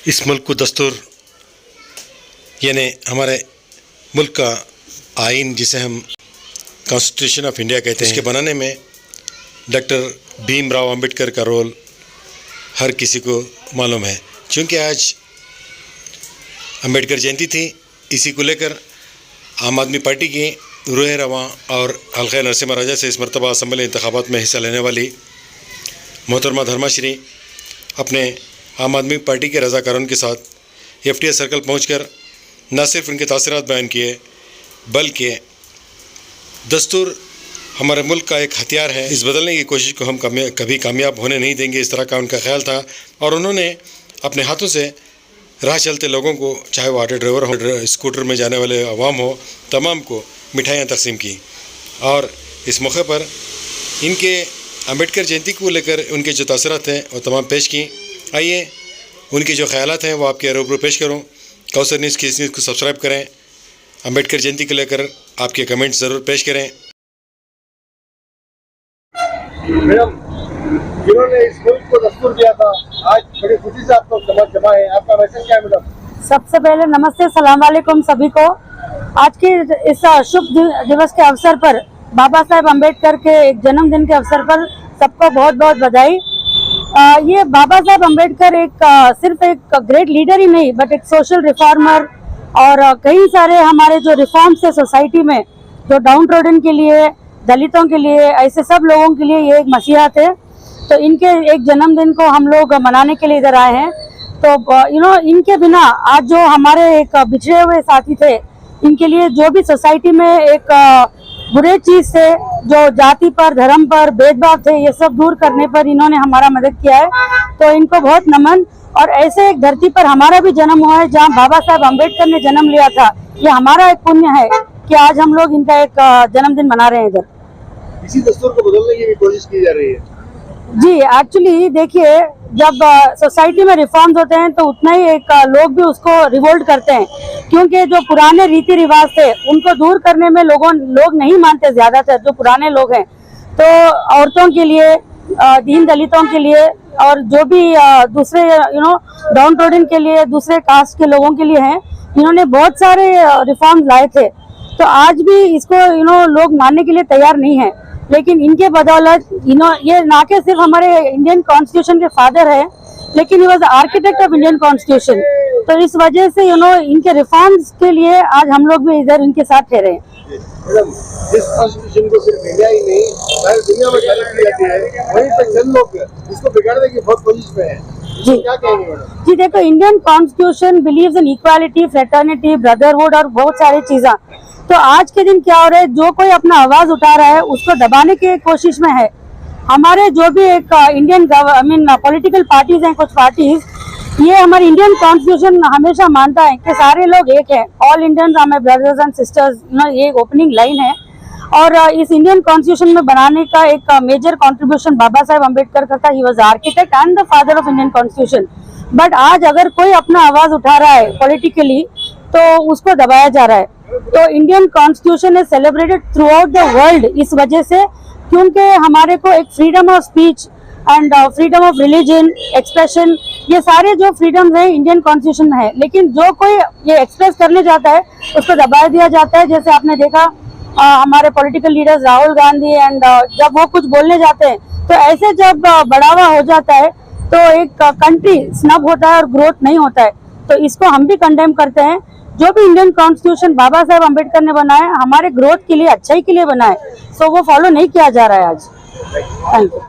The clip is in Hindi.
इस मुल्क को दस्तूर यानी हमारे मुल्क का आइन जिसे हम कॉन्स्टिट्यूशन ऑफ इंडिया कहते हैं, इसके बनाने में डॉक्टर भीमराव अंबेडकर का रोल हर किसी को मालूम है। क्योंकि आज अंबेडकर जयंती थी, इसी को लेकर आम आदमी पार्टी की रूह रवां और हल्का नरसिम्हा राजा से इस मरतबा असम्बली इंतखाबात में हिस्सा लेने वाली मोहतरमा धर्माश्री अपने आम आदमी पार्टी के रज़ाकारों के साथ FTS सर्कल पहुंचकर न सिर्फ उनके तासरात बयान किए, बल्कि दस्तूर हमारे मुल्क का एक हथियार है, इस बदलने की कोशिश को हम कभी कामयाब होने नहीं देंगे, इस तरह का उनका ख्याल था। और उन्होंने अपने हाथों से राह चलते लोगों को, चाहे वो ऑटो ड्राइवर हो, स्कूटर में जाने वाले अवाम हो, तमाम को मिठाइयाँ तकसीम की। और इस मौके पर इनके अंबेडकर जयंती को लेकर उनके जो तासरात हैं वो तमाम पेश की। आइए उनके जो ख्यालात हैं वो आपके रूबरू पेश करूँ। कौसर न्यूज़ की इस न्यूज़ को सब्सक्राइब करें। अंबेडकर जयंती को लेकर आपके कमेंट्स ज़रूर पेश करें। मैडम, जिन्होंने इस मुल्क को दस्तूर दिया था, आज बड़ी खुशी से आपको जमा है, आपका मैसेज क्या है मैडम? सबसे पहले नमस्ते, सलाम वालेकुम सभी को। आज के इस शुभ दिवस के अवसर पर, बाबा साहेब अम्बेडकर के एक जन्मदिन के अवसर पर सबको बहुत बहुत बधाई। ये बाबा साहेब अम्बेडकर सिर्फ एक ग्रेट लीडर ही नहीं, बट एक सोशल रिफॉर्मर और कई सारे हमारे जो रिफॉर्म्स है सोसाइटी में, जो डाउन ट्रोडन के लिए, दलितों के लिए, ऐसे सब लोगों के लिए ये एक मसीहा थे। तो इनके एक जन्मदिन को हम लोग मनाने के लिए इधर आए हैं। तो इनके बिना आज जो हमारे एक बिछड़े हुए साथी थे, इनके लिए जो भी सोसाइटी में एक बुरे चीज से, जो जाति पर, धर्म पर भेदभाव थे, ये सब दूर करने पर इन्होंने हमारा मदद किया है। तो इनको बहुत नमन। और ऐसे एक धरती पर हमारा भी जन्म हुआ है जहाँ बाबा साहेब अम्बेडकर ने जन्म लिया था। ये हमारा एक पुण्य है कि आज हम लोग इनका एक जन्मदिन मना रहे हैं इधर। इसी दस्तूर को बदलने की भी कोशिश की जा रही है जी। एक्चुअली देखिए, जब सोसाइटी में रिफॉर्म्स होते हैं तो उतना ही एक लोग भी उसको रिवोल्ट करते हैं, क्योंकि जो पुराने रीति रिवाज थे उनको दूर करने में लोग नहीं मानते। ज्यादातर जो पुराने लोग हैं, तो औरतों के लिए, दीन दलितों के लिए और जो भी दूसरे डाउन ट्रोडन के लिए, दूसरे कास्ट के लोगों के लिए हैं, इन्होंने बहुत सारे रिफॉर्म्स लाए थे। तो आज भी इसको लोग मानने के लिए तैयार नहीं है। लेकिन इनके बदौलत ये ना के सिर्फ हमारे इंडियन कॉन्स्टिट्यूशन के फादर है, लेकिन ही was architect of Indian constitution. तो इस वजह से इनके रिफॉर्म्स के लिए आज हम लोग भी इधर इनके साथ ठहरे हैं। मैडम, इस कॉन्स्टिट्यूशन को सिर्फ इंडिया ही नहीं, सारी दुनिया में तारीफ की जाती है, वहीं पे चंद लोग इसको बिगाड़ने की बहुत कोशिश में है। जी, क्या कहेंगे मैडम? जी देखो, Indian constitution believes in equality, fraternity, brotherhood और बहुत सारी चीजें। तो आज के दिन क्या हो रहा है, जो कोई अपना आवाज उठा रहा है उसको दबाने की कोशिश में है। हमारे जो भी एक इंडियन पॉलिटिकल पार्टीज हैं, कुछ पार्टीज, ये हमारे इंडियन कॉन्स्टिट्यूशन हमेशा मानता है कि सारे लोग एक हैं, all Indians are my brothers and sisters. ये ओपनिंग लाइन है। और इस इंडियन कॉन्स्टिट्यूशन में बनाने का एक मेजर कंट्रीब्यूशन बाबा साहेब अम्बेडकर का था। He was architect and the father of Indian constitution. But आज अगर कोई अपना आवाज उठा रहा है पॉलिटिकली, तो उसको दबाया जा रहा है। तो Indian constitution is celebrated through out the world इस वजह से, क्योंकि हमारे को एक freedom of speech and freedom of religion, expression, ये सारे जो फ्रीडम्स हैं इंडियन कॉन्स्टिट्यूशन में है। लेकिन जो कोई ये एक्सप्रेस करने जाता है उसको दबा दिया जाता है। जैसे आपने देखा हमारे political leaders Rahul Gandhi and जब वो कुछ बोलने जाते हैं, तो ऐसे जब बढ़ावा हो जाता है तो एक कंट्री स्नब होता है और ग्रोथ नहीं होता है। तो इसको हम भी कंडेम करते हैं। जो भी इंडियन कॉन्स्टिट्यूशन बाबा साहेब अम्बेडकर ने बनाया, हमारे ग्रोथ के लिए, अच्छाई के लिए बनाया, सो वो फॉलो नहीं किया जा रहा है आज। Thank you.